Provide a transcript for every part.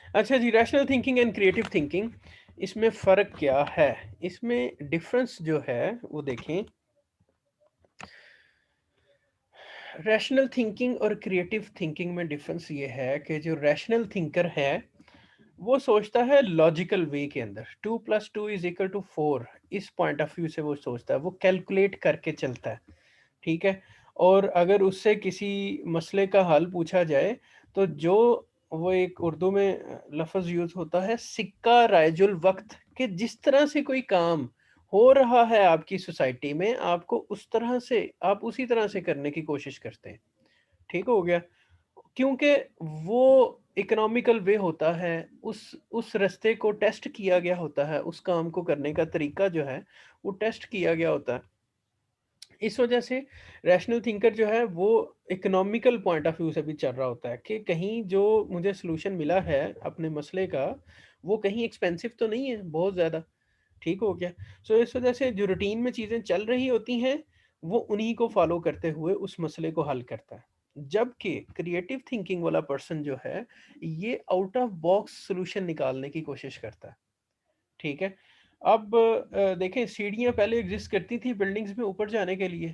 अच्छा जी, rational thinking and creative thinking, इसमें फ़र्क क्या है? इसमें डिफ़रेंस जो है वो देखें। रैशनल थिंकिंग और क्रिएटिव थिंकिंग में डिफ़रेंस ये है कि जो रैशनल थिंकर है, वो सोचता है लॉजिकल वे के अंदर, 2 + 2 = 4, इस पॉइंट ऑफ व्यू से वो सोचता है, वो कैलकुलेट करके चलता है, ठीक है? और अगर उससे किसी मसले का हल पूछा जाए, तो जो वो एक उर्दू में लफ़्ज़ यूज़ होता है सिक्का राइजुल वक़्त, कि जिस तरह से कोई काम हो रहा है आपकी सोसाइटी में, आपको उस तरह से आप उसी तरह से करने की कोशिश करते हैं, ठीक हो गया? क्योंकि वो इकोनॉमिकल वे होता है, उस रास्ते को टेस्ट किया गया होता है, उस काम को करने का तरीका जो है, वो टेस्ट किया गया होता है। इस वजह से रैशनल थिंकर जो है वो इकोनॉमिकल पॉइंट ऑफ व्यू से भी चल रहा होता है कि कहीं जो मुझे सॉल्यूशन मिला है अपने मसले का, वो कहीं एक्सपेंसिव तो नहीं है बहुत ज़्यादा, ठीक हो गया? सो इस वजह से जो रूटीन में चीज़ें चल रही होती हैं, वो उन्हीं को फॉलो करते हुए उस मसले को हल करता है। जबकि क्रिएटिव थिंकिंग वाला पर्सन जो है, ये आउट ऑफ बॉक्स सॉल्यूशन निकालने की कोशिश करता है। ठीक है। अब देखें, सीढ़ियाँ पहले एग्ज़िस्ट करती थी बिल्डिंग्स में ऊपर जाने के लिए,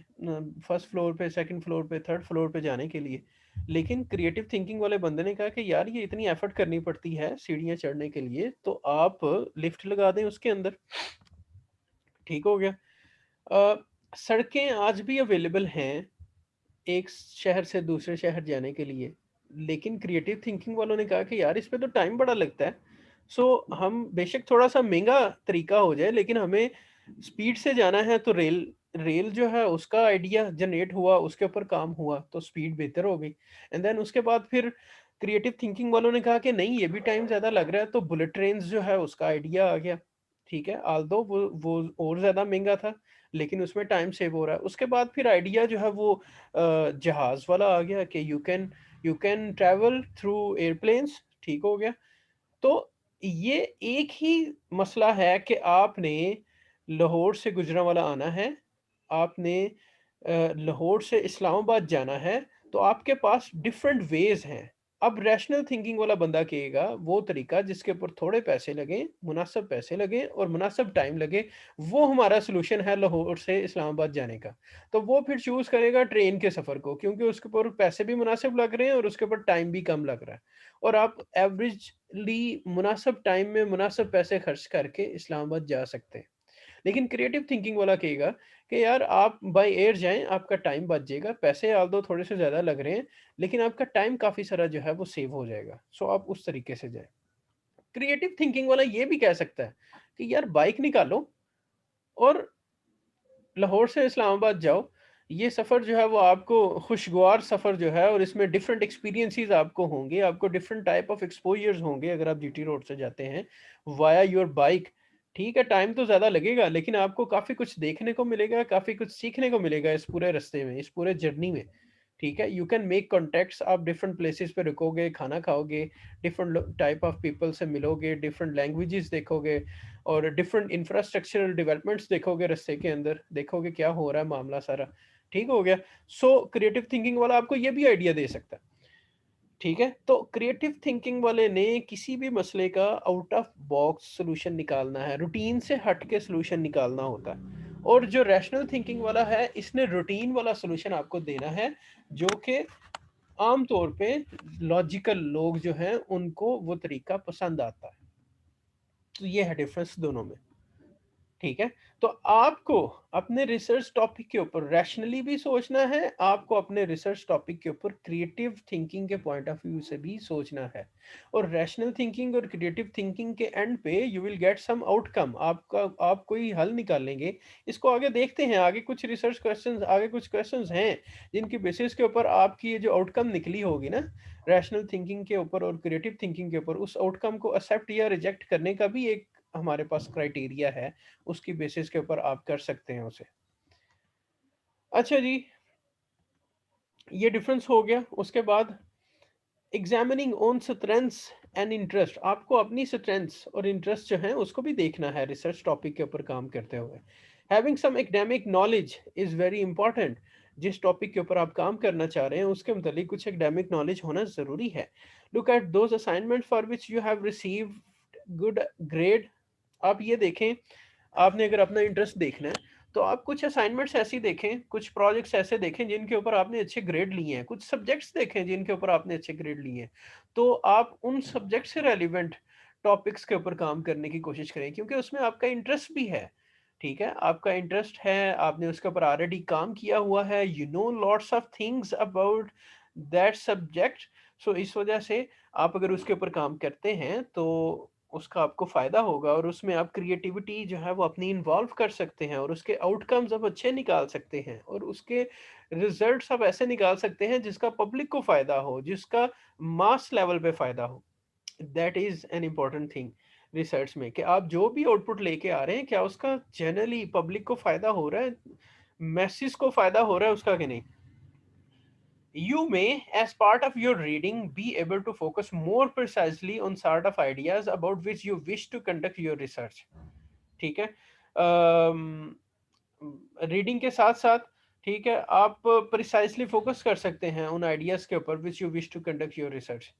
फर्स्ट फ्लोर पे, सेकंड फ्लोर पे, थर्ड फ्लोर पे जाने के लिए। लेकिन क्रिएटिव थिंकिंग वाले बंदे ने कहा कि यार ये इतनी एफर्ट करनी पड़ती है सीढ़ियाँ चढ़ने के लिए, तो आप लिफ्ट लगा दें उसके अंदर, ठीक हो गया। अ, सड़कें आज भी अवेलेबल हैं एक शहर से दूसरे शहर जाने के लिए, लेकिन क्रिएटिव थिंकिंग वालों ने कहा कि यार इसमें तो टाइम बड़ा लगता है। सो हम बेशक थोड़ा-सा महँगा तरीका हो जाए, लेकिन हमें स्पीड से जाना है, तो रेल रेल जो है उसका आइडिया जनरेट हुआ, उसके ऊपर काम हुआ, तो स्पीड बेहतर हो गई। एंड देन उसके बाद फिर क्रिएटिव थिंकिंग वालों ने कहा कि नहीं, ये भी टाइम ज़्यादा लग रहा है, तो बुलेट ट्रेन्स जो है उसका आइडिया आ गया। ठीक है, ऑल्दो वो और ज़्यादा महँगा था, लेकिन उसमें टाइम सेव हो रहा है। उसके बाद फिर आइडिया जो है वो जहाज़ वाला आ गया कि you can travel through airplanes, ठीक हो गया। तो ये एक ही मसला है कि आपने लाहौर से गुजरांवाला आना है, आपने लाहौर से इस्लामाबाद जाना है, तो आपके पास डिफरेंट वेज़ हैं। अब रैशनल थिंकिंग वाला बंदा कहेगा वो तरीका जिसके ऊपर थोड़े पैसे लगें, मुनासिब पैसे लगें और मुनासिब टाइम लगे, वो हमारा सॉल्यूशन है लाहौर से इस्लामाबाद जाने का। तो वो फिर चूज़ करेगा ट्रेन के सफ़र को, क्योंकि उसके ऊपर पैसे भी मुनासिब लग रहे हैं और उसके ऊपर टाइम भी कम लग रहा है। और आप एवरेजली मुनासिब टाइम में मुनासिब पैसे खर्च करके इस्लामाबाद जा सकते हैं। लेकिन क्रिएटिव थिंकिंग वाला कहेगा कि यार आप बाय एयर जाएँ, आपका टाइम बच जाएगा, पैसे ऑल्दो थोड़े से ज़्यादा लग रहे हैं, लेकिन आपका टाइम काफ़ी सारा जो है वो सेव हो जाएगा। सो आप उस तरीके से जाएँ। क्रिएटिव थिंकिंग वाला ये भी कह सकता है कि यार बाइक निकालो और लाहौर से इस्लामाबाद जाओ। ये सफ़र जो है वो आपको खुशगवार सफ़र जो है, और इसमें डिफरेंट एक्सपीरियंसेस आपको होंगे, आपको डिफरेंट टाइप ऑफ एक्सपोज़र्स होंगे अगर आप जीटी रोड से जाते हैं वाया योर बाइक। ठीक है, टाइम तो ज़्यादा लगेगा, लेकिन आपको काफ़ी कुछ देखने को मिलेगा, काफ़ी कुछ सीखने को मिलेगा इस पूरे रास्ते में, इस पूरे जर्नी में। ठीक है, यू कैन मेक कॉन्टैक्ट्स, आप डिफरेंट प्लेसेस पे रुकोगे, खाना खाओगे, डिफरेंट टाइप ऑफ पीपल से मिलोगे, डिफरेंट लैंग्वेजेस देखोगे और डिफरेंट इंफ्रास्ट्रक्चरल डेवलपमेंट्स देखोगे रास्ते के अंदर, देखोगे क्या हो रहा है मामला सारा, ठीक हो गया? सो क्रिएटिव थिंकिंग वाला आपको ये भी आइडिया दे सकता है, ठीक है? तो क्रिएटिव थिंकिंग वाले ने किसी भी मसले का आउट ऑफ बॉक्स सॉल्यूशन निकालना है, रूटीन से हट के सॉल्यूशन निकालना होता है। और जो रैशनल थिंकिंग वाला है, इसने रूटीन वाला सॉल्यूशन आपको देना है, जो कि आम तौर पे लॉजिकल लोग जो हैं, उनको वो तरीका पसंद आता है। तो ये है डिफरेंस दोनों में। ठीक है? तो आपको अपने रिसर्च टॉपिक के ऊपर रैशनली भी सोचना है, आपको अपने रिसर्च टॉपिक के ऊपर क्रिएटिव थिंकिंग के पॉइंट ऑफ व्यू से भी सोचना है। और रैशनल थिंकिंग और क्रिएटिव थिंकिंग के एंड पे you will get some outcome, आपका आप कोई हल निकालेंगे। इसको आगे देखते हैं, आगे कुछ रिसर्च क्वेश्चंस, आगे कुछ क्वेश्चंस हैं, जिनकी बेसिस के ऊपर आपकी ये जो आउटकम निकली होगी ना, रैशनल थिंकिंग के ऊपर और क्रिएटिव थिंकिंग के ऊपर, उस आउटकम को एक्सेप्ट या रिजेक्ट करने का भी एक हमारे पास क्राइटेरिया है, उसकी बेसिस के ऊपर आप कर सकते हैं उसे। अच्छा जी, ये डिफरेंस हो गया। उसके बाद examining own strengths and interest, आपको अपनी स्ट्रेंथ्स और इंटरेस्ट जो हैं उसको भी देखना है रिसर्च टॉपिक के ऊपर काम करते हुए। Having some academic knowledge is very important, जिस टॉपिक के ऊपर आप काम करना चाह रहे हैं उसके मतलब कुछ एकेडमिक नॉलेज होना ज़रूरी है। Look at those assignment for which you have received good grade. आप ये देखें, आपने अगर अपना इंटरेस्ट देखना है तो आप कुछ असाइनमेंट्स ऐसी देखें, कुछ प्रोजेक्ट्स ऐसे देखें जिनके ऊपर आपने अच्छे ग्रेड लिए हैं, कुछ सब्जेक्ट्स देखें जिनके ऊपर आपने अच्छे ग्रेड लिए हैं। तो आप उन सब्जेक्ट से रेलिवेंट टॉपिक्स के ऊपर काम करने की कोशिश करें, क्योंकि उसमें आपका इंटरेस्ट भी है। ठीक है, आपका इंटरेस्ट है, आपने उसके ऊपर ऑलरेडी काम किया हुआ है, you know lots of things about that subject. So इस वजह से आप अगर उसके ऊपर काम करते हैं तो उसका आपको फायदा होगा, और उसमें आप क्रिएटिविटी जो है वो अपनी इन्वॉल्व कर सकते हैं, और उसके आउटकम्स आप अच्छे निकाल सकते हैं, और उसके रिजल्ट्स आप ऐसे निकाल सकते हैं जिसका पब्लिक को फायदा हो, जिसका मास लेवल पे फायदा हो। That is an important thing research में, कि आप जो भी आउटपुट लेके आ रहे हैं क्या उसका जनरली पब्लिक को फायदा हो रहा है, मैसेज को फायदा हो रहा है उसका कि नहीं। You may, as part of your reading, be able to focus more precisely on sort of ideas about which you wish to conduct your research. ठीक है, रीडिंग के साथ साथ, ठीक है, आप प्रिसाइसली फोकस कर सकते हैं उन आइडियाज के ऊपर which you wish to conduct your research.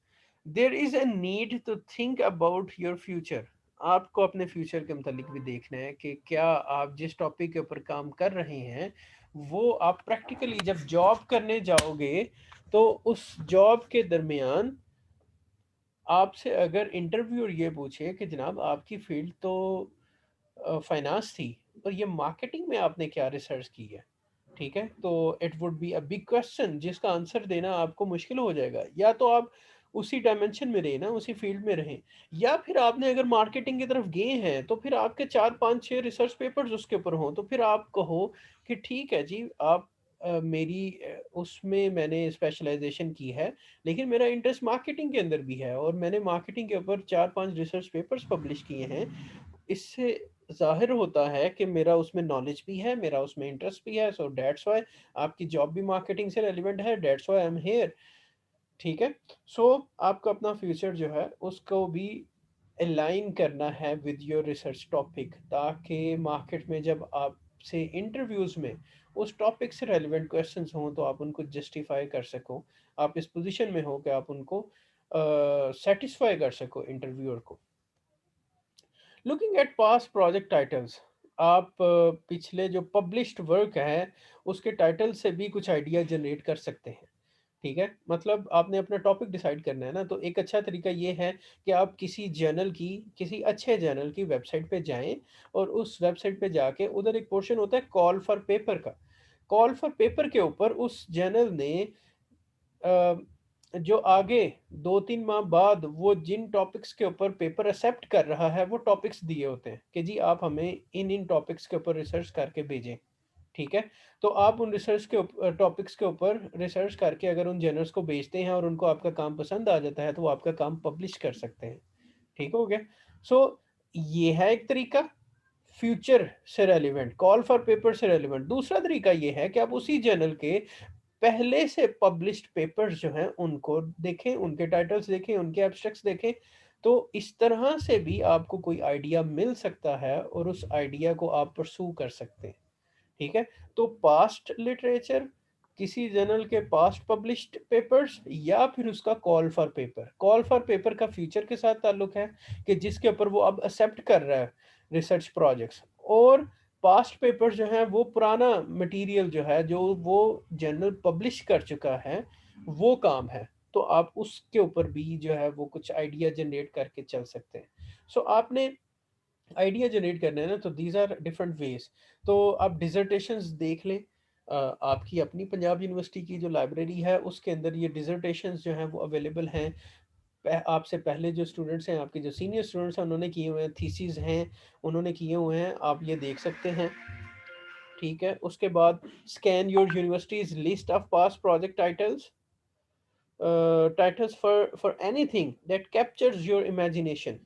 There is a need to think about your future. आपको अपने फ्यूचर के मतलब भी देखना है कि क्या आप जिस टॉपिक के ऊपर काम कर रहे हैं वो आप प्रैक्टिकली जब जॉब करने जाओगे तो उस जॉब के दरमियान आपसे अगर इंटरव्यूअर ये पूछे कि जनाब आपकी फील्ड तो फाइनेंस थी और ये मार्केटिंग में आपने क्या रिसर्च की है, ठीक है, तो it would be a big question जिसका आंसर देना आपको मुश्किल हो जाएगा। या तो आप उसी डायमेंशन में रहें ना, उसी फील्ड में रहें, या फिर आपने अगर मार्केटिंग की तरफ गए हैं तो फिर आपके 4 5 6 रिसर्च पेपर्स उसके ऊपर हों, तो फिर आप कहो कि ठीक है जी, आप मेरी उसमें मैंने स्पेशलाइजेशन की है, लेकिन मेरा इंटरेस्ट मार्केटिंग के अंदर भी है और मैंने मार्केटिंग के ऊपर 4 5 रिसर्च पेपर्स पब्लिश किए हैं। इससे ज़ाहिर होता है कि मेरा उसमें नॉलेज भी है, मेरा उसमें इंटरेस्ट भी है, सो दैट्स व्हाई आपकी जॉब भी मार्केटिंग से रेलिवेंट है, that's why I am here. ठीक है, सो आपका अपना फ्यूचर जो है उसको भी अलाइन करना है विद योर रिसर्च टॉपिक, ताकि मार्केट में जब आपसे इंटरव्यूज में उस टॉपिक से रेलिवेंट क्वेश्चंस हों तो आप उनको जस्टिफाई कर सको, आप इस पोजीशन में हो कि आप उनको सेटिस्फाई कर सको इंटरव्यूअर को। Looking at past project titles, आप पिछले जो पब्लिश्ड वर्क है उसके टाइटल से भी कुछ आइडिया जनरेट कर सकते हैं। ठीक है, मतलब आपने अपना टॉपिक डिसाइड करना है ना, तो एक अच्छा तरीका ये है कि आप किसी जर्नल की, किसी अच्छे जर्नल की वेबसाइट पे जाएं, और उस वेबसाइट पे जाके उधर एक पोर्शन होता है कॉल फॉर पेपर का। कॉल फॉर पेपर के ऊपर उस जर्नल ने अ, जो आगे 2 3 माह बाद वो जिन टॉपिक्स के ऊपर पेपर एक्सेप्ट कर रहा है वो टॉपिक्स दिए होते हैं कि जी आप हमें इन इन टॉपिक्स के ऊपर रिसर्च करके भेजें। ठीक है, तो आप उन रिसर्च के टॉपिक्स के ऊपर रिसर्च करके अगर उन जर्नल्स को भेजते हैं और उनको आपका काम पसंद आ जाता है तो वो आपका काम पब्लिश कर सकते हैं। ठीक हो गया। सो ये है एक तरीका फ्यूचर से रेलिवेंट, कॉल फॉर पेपर से रेलिवेंट। दूसरा तरीका ये है कि आप उसी जर्नल के पहले से पब्लिश्ड पेपर्स जो हैं उनको देखें, उनके टाइटल्स देखें, उनके एब्स्ट्रैक्ट्स देखें। तो इस तरह से भी आपको कोई आइडिया मिल सकता है और उस आइडिया को आप परसू कर सकते हैं। ठीक है, तो पास्ट लिटरेचर, किसी जर्नल के पास्ट पब्लिश्ड पेपर्स, या फिर उसका call for paper. Call for paper का फ्यूचर के साथ ताल्लुक है कि जिसके ऊपर वो अब एक्सेप्ट कर रहा है रिसर्च प्रोजेक्ट्स, और पास्ट पेपर जो है वो पुराना मटेरियल जो है जो वो जर्नल पब्लिश कर चुका है वो काम है। तो आप उसके ऊपर भी जो है वो कुछ आइडिया जनरेट करके चल सकते हैं। सो आपने आइडिया जनरेट करना है ना, तो दीज आर डिफरेंट वेज। तो आप डिजर्टेशंस देख लें, आपकी अपनी पंजाब यूनिवर्सिटी की जो लाइब्रेरी है उसके अंदर ये डिजर्टेशंस जो हैं वो अवेलेबल हैं। आपसे पहले जो स्टूडेंट्स हैं, आपके जो सीनियर स्टूडेंट्स हैं, उन्होंने किए हुए हैं, थीसिस हैं उन्होंने किए हुए हैं, आप ये देख सकते हैं। ठीक है, उसके बाद scan your universities list of past project titles, titles for anything that captures your imagination.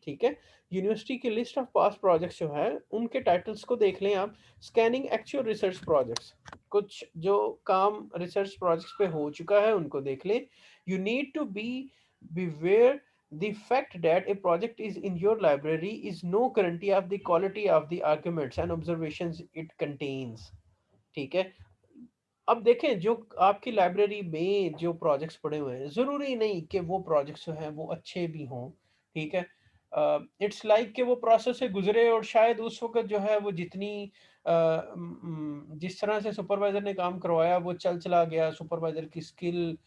ठीक है, यूनिवर्सिटी की लिस्ट ऑफ पास्ट प्रोजेक्ट्स जो है उनके टाइटल्स को देख लें आप। स्कैनिंग एक्चुअल रिसर्च प्रोजेक्ट्स, कुछ जो काम रिसर्च प्रोजेक्ट्स पे हो चुका है उनको देख लें। You need to be beware the fact that a project is in your library is no guarantee of the quality of the arguments and observations it contains। ठीक है, अब देखें जो आपकी लाइब्रेरी में जो प्रोजेक्ट्स पड़े हुए हैं, ज़रूरी नहीं कि वो प्रोजेक्ट्स जो हैं वो अच्छे भी हों, ठीक है? इट्स लाइक कि वो प्रोसेस से गुज़रे और शायद उस वक़्त जो है वो जितनी जिस तरह से सुपरवाइज़र ने काम करवाया वो चला गया, सुपरवाइज़र की स्किल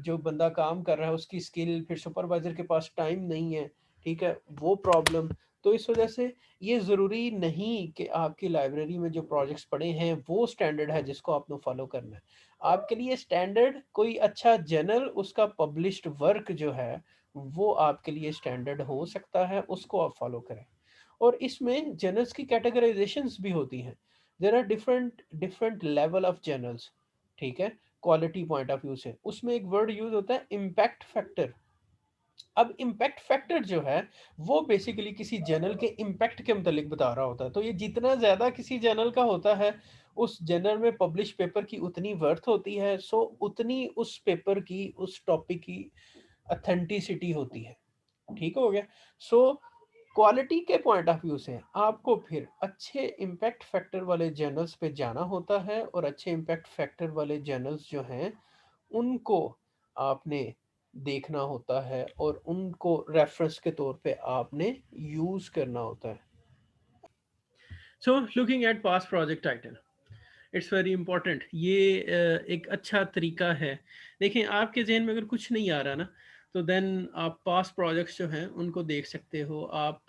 जो बंदा काम कर रहा है उसकी स्किल, फिर सुपरवाइज़र के पास टाइम नहीं है, ठीक है? वो प्रॉब्लम। तो इस वज़ह से ये ज़रूरी नहीं कि आपकी लाइब्रेरी में जो प्रोजेक्ट्स पड़े हैं वो स्टैंडर्ड है जिसको आपने फॉलो करना है। आपके लिए स्टैंडर्ड कोई अच्छा जर्नल उसका पब्लिश्ड वर्क जो है वो आपके लिए स्टैंडर्ड हो सकता है, उसको आप फॉलो करें। और इसमें जर्नल्स की कैटेगराइजेशंस भी होती हैं। There are different different level of journals, ठीक है? क्वालिटी पॉइंट ऑफ व्यू से। उसमें एक वर्ड यूज़ होता है इम्पैक्ट फैक्टर। अब इम्पैक्ट फैक्टर जो है वो बेसिकली किसी जर्नल के इम्पैक्ट के मतलब बता रहा होता है। तो ये जितना ज़्यादा किसी जर्नल का होता है उस जर्नल में पब्लिश पेपर की उतनी वर्थ होती है, सो उतनी उस पेपर की उस टॉपिक की अथेंटिसिटी होती है। ठीक हो गया? सो क्वालिटी के पॉइंट ऑफ व्यू से आपको फिर अच्छे इम्पैक्ट फैक्टर वाले जर्नल्स पे जाना होता है और अच्छे इम्पैक्ट फैक्टर वाले जर्नल्स जो हैं उनको आपने देखना होता है और उनको रेफरेंस के तौर पे आपने यूज करना होता है। So looking at past project title, it's very important. ये एक अच्छा तरीका है। देखें आपके जहन में अगर कुछ नहीं आ रहा ना तो देन आप पास्ट प्रोजेक्ट्स जो हैं उनको देख सकते हो। आप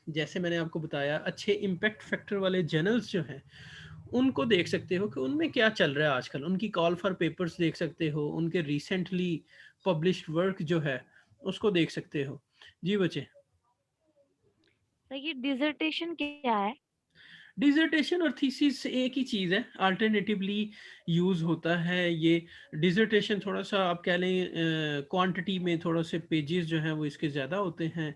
जैसे मैंने आपको बताया अच्छे इम्पैक्ट फैक्टर वाले जर्नल्स जो हैं उनको देख सकते हो कि उनमें क्या चल रहा है आजकल। उनकी कॉल फॉर पेपर्स देख सकते हो, उनके रिसेंटली पब्लिश्ड वर्क जो है उसको देख सकते हो। जी बच्चे। तो ये डिसर्टेशन क्या है? डिसर्टेशन और थीसिस एक ही चीज़ है, अल्टरनेटिवली यूज़ होता है ये। डिसर्टेशन थोड़ा सा आप कह लें क्वांटिटी में थोड़ा से पेजेस जो हैं वो इसके ज़्यादा होते हैं,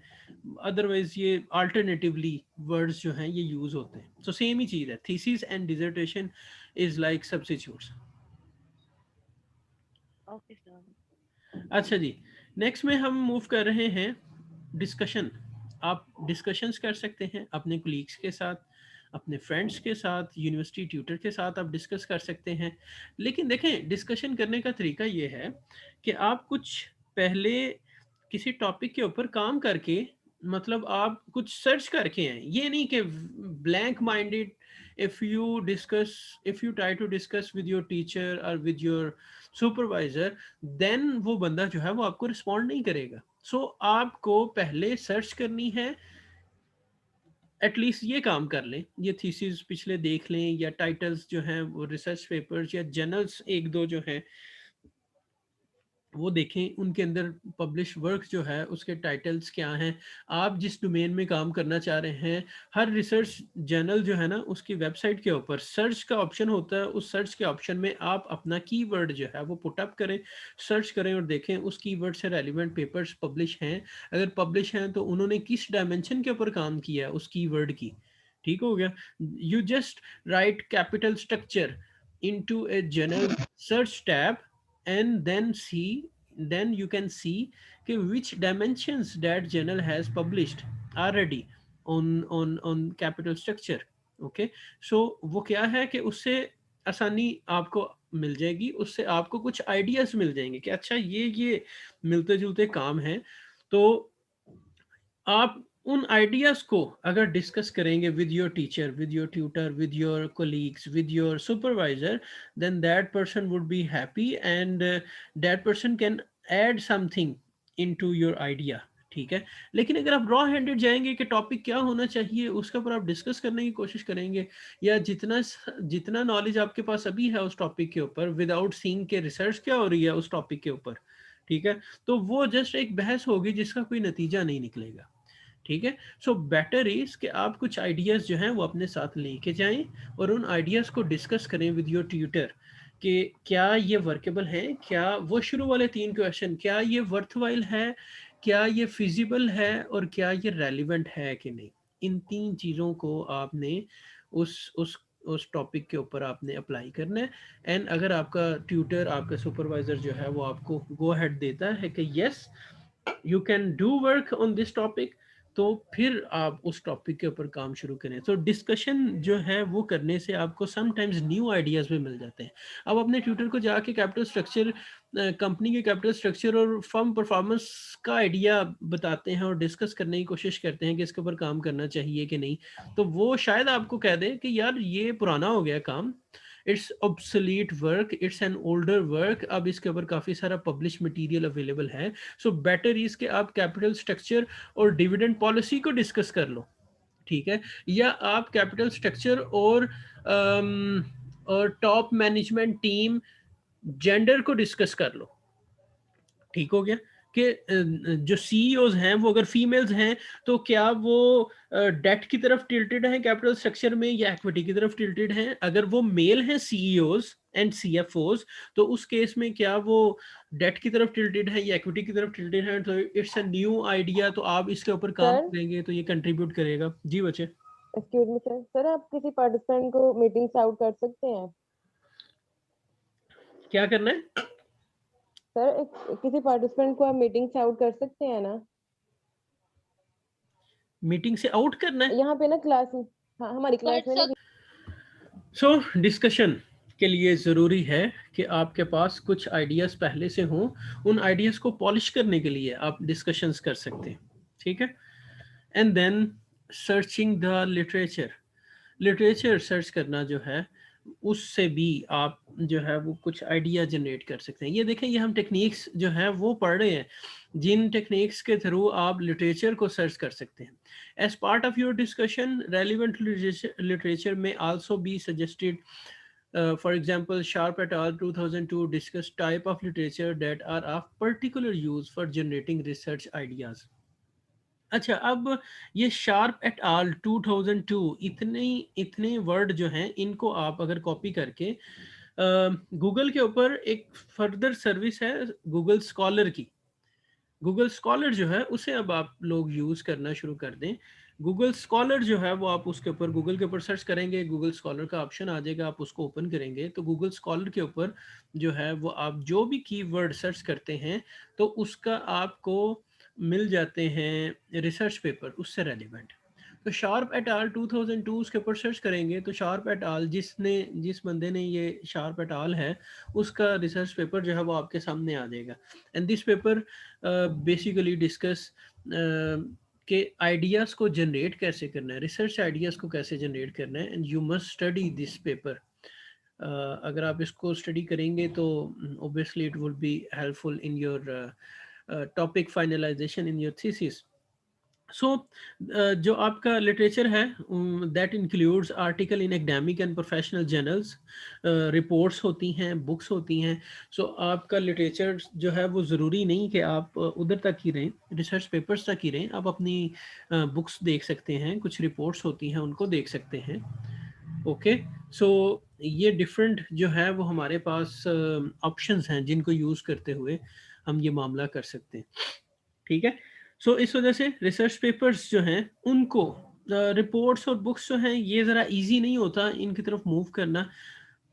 अदरवाइज ये अल्टरनेटिवली वर्ड्स जो हैं ये यूज़ होते हैं। तो सेम ही चीज़ है, thesis and dissertation is like substitutes. Okay sir. अच्छा जी, नेक्स्ट में हम मूव कर रहे हैं डिस्कशन। आप डिस्कशंस कर सकते हैं अपने कोलीग्स के साथ, अपने फ्रेंड्स के साथ, यूनिवर्सिटी ट्यूटर के साथ आप डिस्कस कर सकते हैं। लेकिन देखें डिस्कशन करने का तरीका ये है कि आप कुछ पहले किसी टॉपिक के ऊपर काम करके, मतलब आप कुछ सर्च करके हैं, ये नहीं कि blank minded. If you try to discuss with your teacher और विद योर सुपरवाइजर, देन वो बंदा जो है वो आपको रिस्पॉन्ड नहीं करेगा। आपको पहले सर्च करनी है, एटलीस्ट ये काम कर लें, ये थीसिस पिछले देख लें या टाइटल्स जो हैं वो रिसर्च पेपर्स या जर्नल्स एक दो जो हैं वो देखें, उनके अंदर पब्लिश वर्क जो है उसके टाइटल्स क्या हैं। आप जिस डोमेन में काम करना चाह रहे हैं, हर रिसर्च जर्नल जो है ना उसकी वेबसाइट के ऊपर सर्च का ऑप्शन होता है। उस सर्च के ऑप्शन में आप अपना कीवर्ड जो है वो पुट अप करें, सर्च करें और देखें उस कीवर्ड से रेलिवेंट पेपर्स पब्लिश हैं। अगर पब्लिश हैं तो उन्होंने किस डायमेंशन के ऊपर काम किया है उस कीवर्ड की। ठीक हो गया? You just right capital structure into a journal search tab and then you can see कि which dimensions that journal has published already on capital structure. okay, so वो क्या है कि उससे आसानी आपको मिल जाएगी, उससे आपको कुछ आइडियाज मिल जाएंगे कि अच्छा ये मिलते जुलते काम हैं। तो आप उन आइडियाज को अगर डिस्कस करेंगे with your teacher, with your tutor, with your colleagues, with your supervisor, then that person would be happy and that person can add something into your idea. ठीक है? लेकिन अगर आप रॉ हैंडेड जाएंगे कि टॉपिक क्या होना चाहिए उसके ऊपर आप डिस्कस करने की कोशिश करेंगे, या जितना नॉलेज आपके पास अभी है उस टॉपिक के ऊपर विदाउट सीइंग के रिसर्च क्या हो रही है उस टॉपिक के ऊपर, ठीक है, तो वो जस्ट एक बहस होगी जिसका कोई नतीजा नहीं निकलेगा। ठीक है? सो बेटर इज कि आप कुछ आइडियाज जो हैं वो अपने साथ लेके जाएं और उन आइडियाज को डिस्कस करें विद योर ट्यूटर कि क्या ये वर्केबल है, क्या वो शुरू वाले 3 क्वेश्चन, क्या ये वर्थवाइल है, क्या ये फिजिबल है और क्या ये रेलिवेंट है कि नहीं। इन 3 चीज़ों को आपने उस टॉपिक के ऊपर आपने अप्लाई करना है। एंड अगर आपका ट्यूटर, आपका सुपरवाइजर जो है वो आपको गो अहेड देता है कि yes you can do work on this topic, तो फिर आप उस टॉपिक के ऊपर काम शुरू करें। तो डिस्कशन जो है वो करने से आपको समटाइम्स न्यू आइडियाज़ भी मिल जाते हैं। अब अपने ट्यूटर को जाके कैपिटल स्ट्रक्चर, कंपनी के कैपिटल स्ट्रक्चर और फर्म परफॉर्मेंस का आइडिया बताते हैं और डिस्कस करने की कोशिश करते हैं कि इसके ऊपर काम करना चाहिए कि नहीं, तो वो शायद आपको कह दे कि यार ये पुराना हो गया काम, it's obsolete work, it's an older work, अब इसके ऊपर काफ़ी सारा पब्लिश मटेरियल अवेलेबल है, सो बेटर इज़ कि आप कैपिटल स्ट्रक्चर और डिविडेंड पॉलिसी को डिस्कस कर लो, ठीक है, या आप कैपिटल स्ट्रक्चर और टॉप मैनेजमेंट टीम जेंडर को डिस्कस कर लो। ठीक हो गया कि जो सीईओज हैं वो अगर फीमेल्स हैं तो क्या वो डेट की तरफ टिल्टेड हैं कैपिटल स्ट्रक्चर में या इक्विटी की तरफ टिल्टेड हैं। अगर वो मेल हैं सीईओज एंड सीएफओज तो उस केस में क्या वो डेट की तरफ टिल्टेड है या इक्विटी की तरफ टिल्टेड है। तो इट्स अ न्यू आइडिया, तो आप इसके ऊपर काम सर करेंगे तो ये कंट्रीब्यूट करेगा। जी बच्चे, एक्सक्यूज मी सर, सर आप किसी पार्टिसिपेंट को मीटिंग से आउट कर सकते हैं? क्या करना है? सर किसी पार्टिसिपेंट को आप मीटिंग से आउट कर सकते हैं ना? मीटिंग से आउट करना है? यहाँ पे ना क्लास में, हाँ हमारी क्लास बट में सर ना। सो डिस्कशन के लिए ज़रूरी है कि आपके पास कुछ आइडियाज़ पहले से हों। उन आइडियाज़ को पॉलिश करने के लिए आप डिस्कशंस कर सकते हैं, ठीक है। And then searching the literature, literature search करना जो है उससे भी आप जो है वो कुछ आइडिया जनरेट कर सकते हैं। ये देखें, ये हम टेक्निक्स जो है वो पढ़ रहे हैं, जिन टेक्निक्स के थ्रू आप लिटरेचर को सर्च कर सकते हैं। As part of your discussion relevant literature में also be suggested. For example, Sharp et al. 2002 discuss type of literature that are of particular use for generating research ideas. अच्छा, अब ये sharp eight आल 2002, इतने इतने word जो हैं इनको आप अगर कॉपी करके गूगल के ऊपर एक फर्दर सर्विस है गूगल स्कॉलर की, गूगल स्कॉलर जो है उसे अब आप लोग यूज़ करना शुरू कर दें। गूगल स्कॉलर जो है वो आप उसके ऊपर गूगल के ऊपर सर्च करेंगे, गूगल स्कॉलर का ऑप्शन आ जाएगा, आप उसको ओपन करेंगे तो गूगल स्कॉलर के ऊपर जो है वो आप जो भी कीवर्ड सर्च करते हैं तो उसका आपको मिल जाते हैं रिसर्च पेपर उससे रेलिवेंट। तो शार्प एट आल 2002 उसके ऊपर सर्च करेंगे तो शार्प एट आल जिस बंदे ने ये शार्प एट आल है उसका रिसर्च पेपर जो है वो आपके सामने आ जाएगा। And this paper basically discuss के आइडियाज़ को जनरेट कैसे करना है, रिसर्च आइडियाज़ को कैसे जनरेट करना है, and you must study this paper. अगर आप इसको स्टडी करेंगे तो obviously it will be helpful in your topic finalisation in your thesis. So जो आपका लिटरेचर है that includes article in academic and professional journals, reports होती हैं, बुक्स होती हैं। सो आपका लिटरेचर जो है वो ज़रूरी नहीं कि आप उधर तक ही रहें, रिसर्च पेपर्स तक ही रहें, आप अपनी बुक्स देख सकते हैं, कुछ रिपोर्ट्स होती हैं उनको देख सकते हैं। ओके, सो ये डिफरेंट जो है वो हमारे पास ऑप्शंस हैं जिनको यूज़ करते हुए हम ये मामला कर सकते हैं, ठीक है। सो इस वजह से रिसर्च पेपर्स जो हैं उनको रिपोर्ट्स और बुक्स जो हैं ये ज़रा इजी नहीं होता इनकी तरफ मूव करना,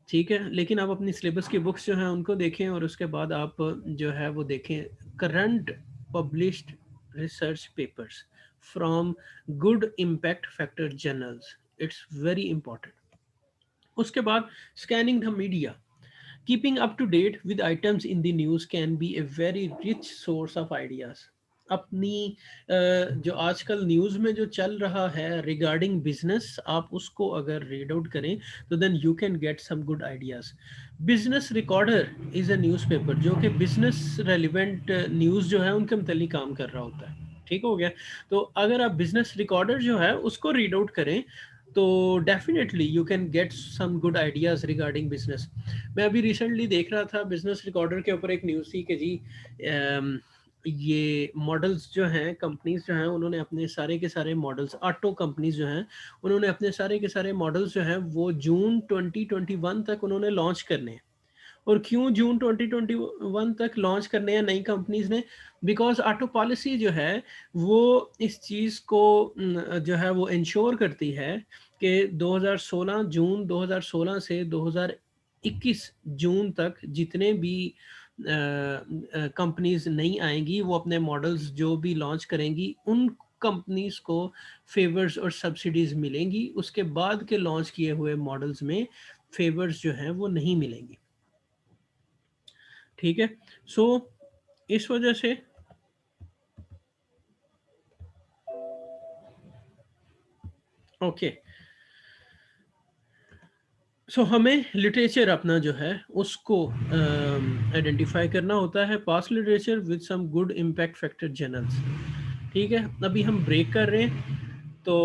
ठीक है। लेकिन आप अपनी सिलेबस की बुक्स जो हैं उनको देखें और उसके बाद आप जो है वो देखें current published research papers from good impact factor journals, it's very important. उसके बाद scanning the media, keeping up to date with items in the news can be a very rich source of ideas। अपनी जो आजकल news में जो चल रहा है रिगार्डिंग बिजनेस आप उसको अगर रीड आउट करें तो then you can get some good ideas. Business Recorder is a newspaper जो कि बिजनेस रेलिवेंट न्यूज़ जो है उनके मतलब काम कर रहा होता है, ठीक हो गया। तो अगर आप बिजनेस रिकॉर्डर जो है उसको रीड आउट करें तो definitely you can get some good ideas regarding business. मैं अभी रिसेंटली देख रहा था बिजनेस रिकॉर्डर के ऊपर एक न्यूज़ थी कि जी ये मॉडल्स जो हैं कंपनीज जो हैं उन्होंने अपने सारे के सारे मॉडल्स, ऑटो कंपनीज जो हैं उन्होंने अपने सारे के सारे मॉडल्स जो हैं वो जून 2021 तक उन्होंने लॉन्च करने हैं। और क्यों जून 2021 तक लॉन्च करने हैं नई कंपनीज ने? बिकॉज ऑटो पॉलिसी जो है वो इस चीज़ को जो है वो इंश्योर करती है कि 2016 जून 2016 से 2021 जून तक जितने भी कंपनीज नहीं आएंगी वो अपने मॉडल्स जो भी लॉन्च करेंगी उन कंपनीज को फेवर्स और सब्सिडीज मिलेंगी, उसके बाद के लॉन्च किए हुए मॉडल्स में फेवर्स जो हैं वो नहीं मिलेंगी। ठीक है, सो इस वजह से ओके सो हमें लिटरेचर अपना जो है उसको आइडेंटिफाई करना होता है, past literature with some good impact factor journals. ठीक है, अभी हम ब्रेक कर रहे हैं तो